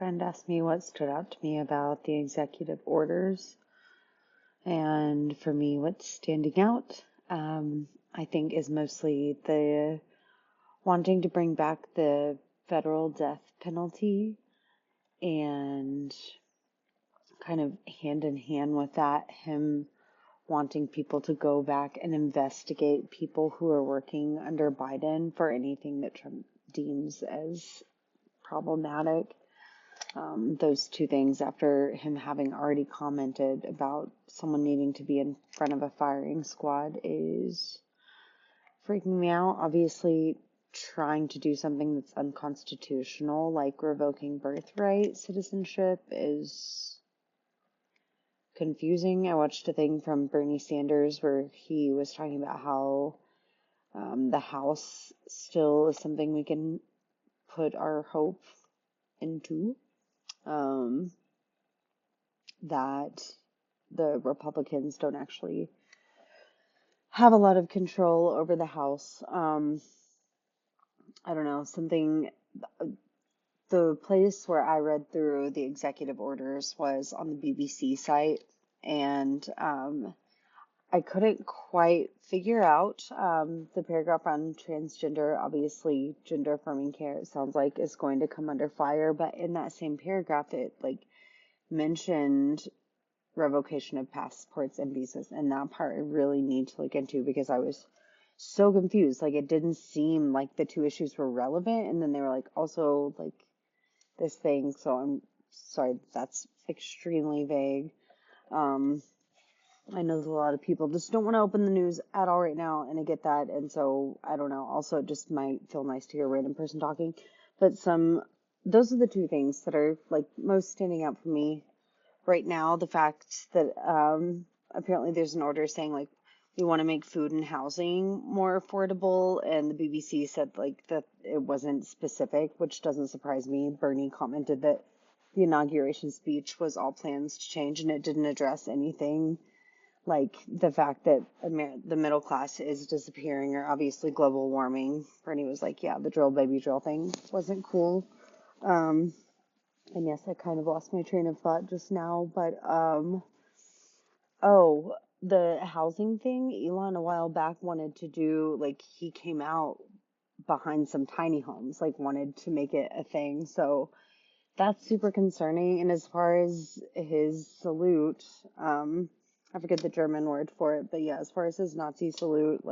Friend asked me what stood out to me about the executive orders, and for me, what's standing out, I think, is mostly the wanting to bring back the federal death penalty, and kind of hand in hand with that, him wanting people to go back and investigate people who are working under Biden for anything that Trump deems as problematic. Those two things, after him having already commented about someone needing to be in front of a firing squad, is freaking me out. Obviously, trying to do something that's unconstitutional, like revoking birthright citizenship, is confusing. I watched a thing from Bernie Sanders where he was talking about how the House still is something we can put our hope into. That the Republicans don't actually have a lot of control over the House. I don't know, the place where I read through the executive orders was on the BBC site, and I couldn't quite figure out the paragraph on transgender. Obviously, gender affirming care, it sounds like, is going to come under fire, but in that same paragraph, it mentioned revocation of passports and visas, and that part I really need to look into because I was so confused. It didn't seem like the two issues were relevant, and then they were also this thing. So I'm sorry, that's extremely vague. I know there's a lot of people just don't want to open the news at all right now, and I get that, and so I don't know. Also, it just might feel nice to hear a random person talking, but those are the two things that are most standing out for me right now. The fact that apparently there's an order saying we want to make food and housing more affordable, and the BBC said that it wasn't specific, which doesn't surprise me. Bernie commented that the inauguration speech was all plans to change, and it didn't address anything the fact that the middle class is disappearing, or obviously global warming. Bernie was yeah, the drill baby drill thing wasn't cool. And yes, I kind of lost my train of thought just now, but the housing thing, Elon a while back wanted to do, he came out behind some tiny homes, wanted to make it a thing. So that's super concerning. And as far as his salute, I forget the German word for it, but yeah, as far as his Nazi salute,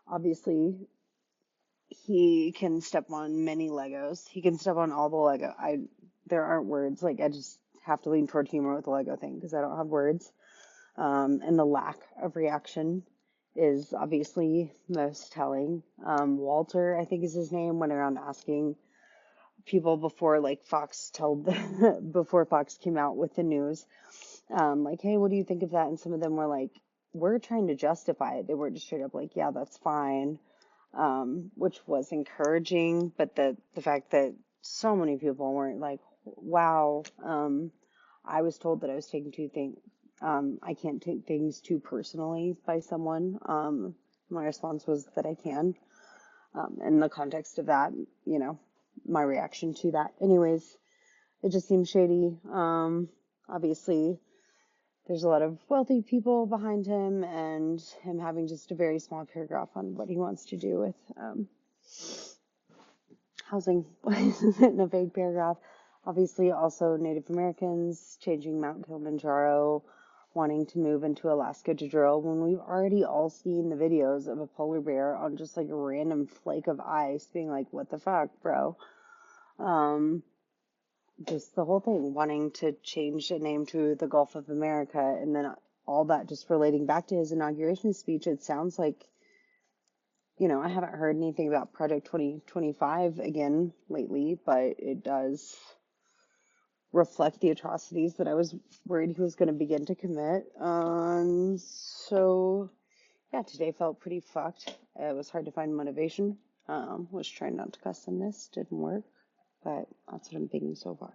obviously he can step on many Legos. He can step on all the Lego. There aren't words. I just have to lean toward humor with the Lego thing because I don't have words. And the lack of reaction is obviously most telling. Walter, I think is his name, went around asking people before Fox before Fox came out with the news, hey, what do you think of that? And some of them were we're trying to justify it. They weren't just straight up yeah, that's fine, which was encouraging. But the fact that so many people weren't wow. I was told that I was taking I can't take things too personally by someone. My response was that I can. In the context of that, my reaction to that. Anyways, it just seems shady. Obviously, there's a lot of wealthy people behind him, and him having just a very small paragraph on what he wants to do with housing in a vague paragraph. Obviously, also Native Americans changing Mount Kilimanjaro, wanting to move into Alaska to drill, when we've already all seen the videos of a polar bear on just a random flake of ice being what the fuck, bro? Just the whole thing, wanting to change the name to the Gulf of America, and then all that just relating back to his inauguration speech. It sounds I haven't heard anything about Project 2025 again lately, but it does reflect the atrocities that I was worried he was going to begin to commit. So yeah, today felt pretty fucked. It was hard to find motivation. Was trying not to cuss in this, didn't work, but that's what I'm thinking so far.